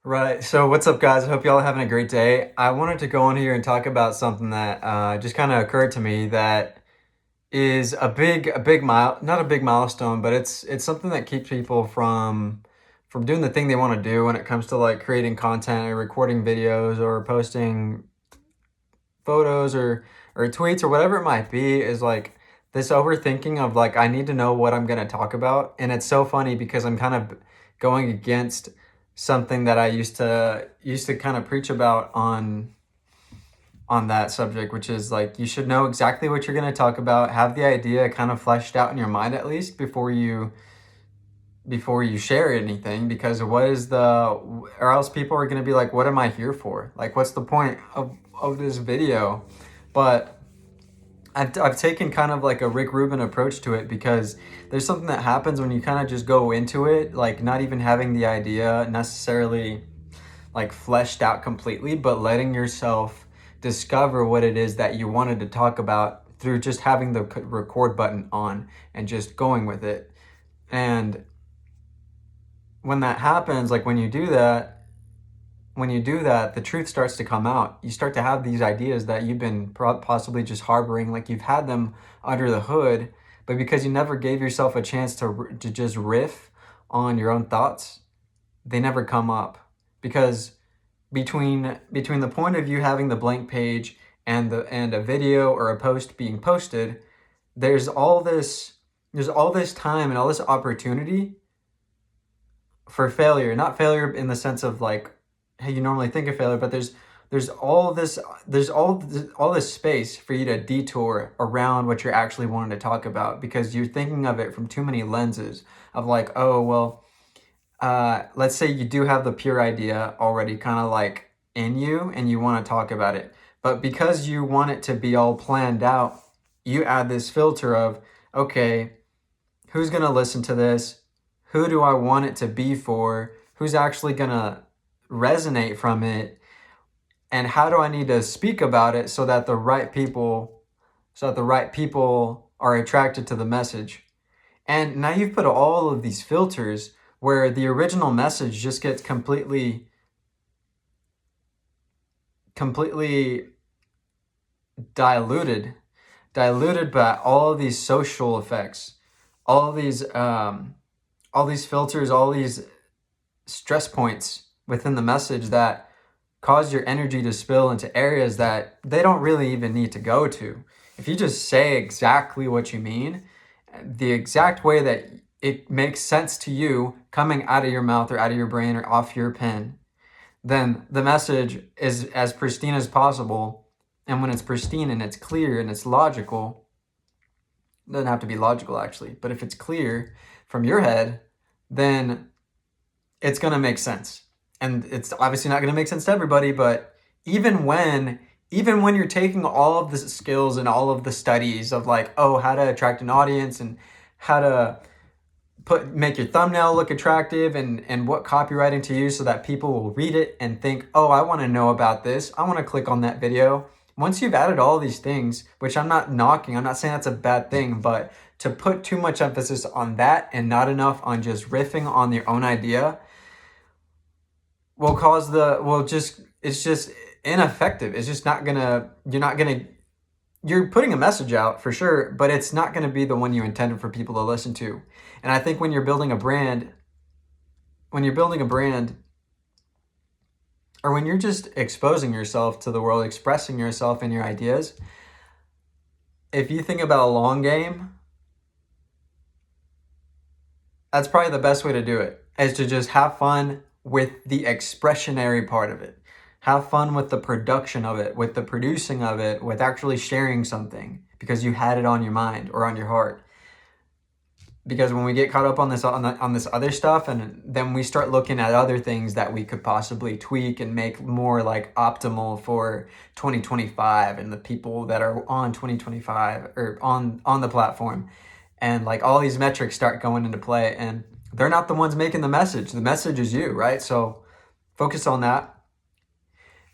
Right. So, what's up, guys? I hope y'all are having a great day. I wanted to go on here and talk about something that just kind of occurred to me that is not a big milestone, but it's something that keeps people from doing the thing they want to do when it comes to like creating content or recording videos or posting photos or tweets or whatever it might be. Is like this overthinking of like I need to know what I'm gonna talk about, and it's so funny because I'm kind of going against something that I used to kind of preach about on that subject, which is like you should know exactly what you're going to talk about, have the idea kind of fleshed out in your mind at least before you share anything, because what is the or else people are going to be like, what am I here for? Like, what's the point of this video? But I've taken kind of like a Rick Rubin approach to it, because there's something that happens when you kind of just go into it, like not even having the idea necessarily like fleshed out completely, but letting yourself discover what it is that you wanted to talk about through just having the record button on and just going with it. And when that happens, like when you do that, the truth starts to come out. You start to have these ideas that you've been possibly just harboring, like you've had them under the hood, but because you never gave yourself a chance to just riff on your own thoughts, they never come up. Because between the point of you having the blank page and a video or a post being posted, there's all this time and all this opportunity for failure. Not failure in the sense of like, hey, you normally think of failure, but there's all this space for you to detour around what you're actually wanting to talk about, because you're thinking of it from too many lenses of like, oh well, let's say you do have the pure idea already kind of like in you and you want to talk about it. But because you want it to be all planned out, you add this filter of, okay, who's going to listen to this? Who do I want it to be for? Who's actually going to resonate from it? And how do I need to speak about it so that the right people are attracted to the message? And now you've put all of these filters where the original message just gets completely diluted, diluted by all of these social effects, all of these filters, all these stress points within the message that cause your energy to spill into areas that they don't really even need to go to. If you just say exactly what you mean, the exact way that it makes sense to you coming out of your mouth or out of your brain or off your pen, then the message is as pristine as possible. And when it's pristine and it's clear and it's logical, it doesn't have to be logical actually, but if it's clear from your head, then it's going to make sense. And it's obviously not going to make sense to everybody, but even when even when you're taking all of the skills and all of the studies of like, oh, how to attract an audience and how to make your thumbnail look attractive and what copywriting to use so that people will read it and think, oh, I want to know about this. I want to click on that video. Once you've added all these things, which I'm not knocking, I'm not saying that's a bad thing, but to put too much emphasis on that and not enough on just riffing on your own idea it's just ineffective. It's just not gonna, you're putting a message out for sure, but it's not gonna be the one you intended for people to listen to. And I think when you're building a brand, or when you're just exposing yourself to the world, expressing yourself and your ideas, if you think about a long game, that's probably the best way to do it, is to just have fun with the expressionary part of it. Have fun with the production of it, with the producing of it, with actually sharing something because you had it on your mind or on your heart. Because when we get caught up on this other stuff, and then we start looking at other things that we could possibly tweak and make more like optimal for 2025 and the people that are on 2025 or on the platform, and like all these metrics start going into play, and they're not the ones making the message. The message is you, right? So focus on that.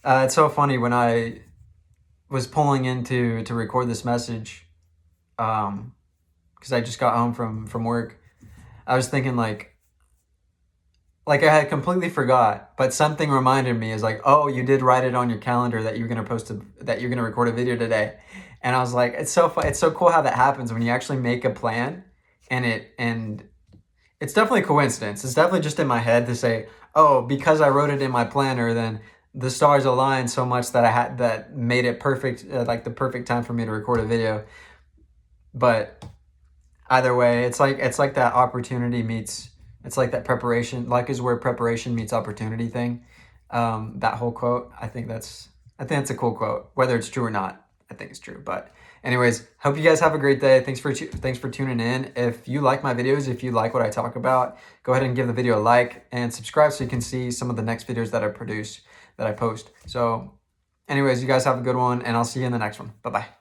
It's so funny when I was pulling in to record this message, because I just got home from work. I was thinking like I had completely forgot, but something reminded me is like, oh, you did write it on your calendar that you're gonna that you're gonna record a video today. And I was like, it's so fun. It's so cool how that happens when you actually make a plan, and it's definitely coincidence. It's definitely just in my head to say, oh, because I wrote it in my planner, then the stars aligned so much that that made it perfect, like the perfect time for me to record a video. But either way, it's like that opportunity meets, it's like that preparation, like is where preparation meets opportunity thing. That whole quote, I think that's a cool quote. Whether it's true or not, I think it's true. But anyways, hope you guys have a great day. Thanks for tuning in. If you like my videos, if you like what I talk about, go ahead and give the video a like and subscribe so you can see some of the next videos that I post. So anyways, you guys have a good one, and I'll see you in the next one. Bye-bye.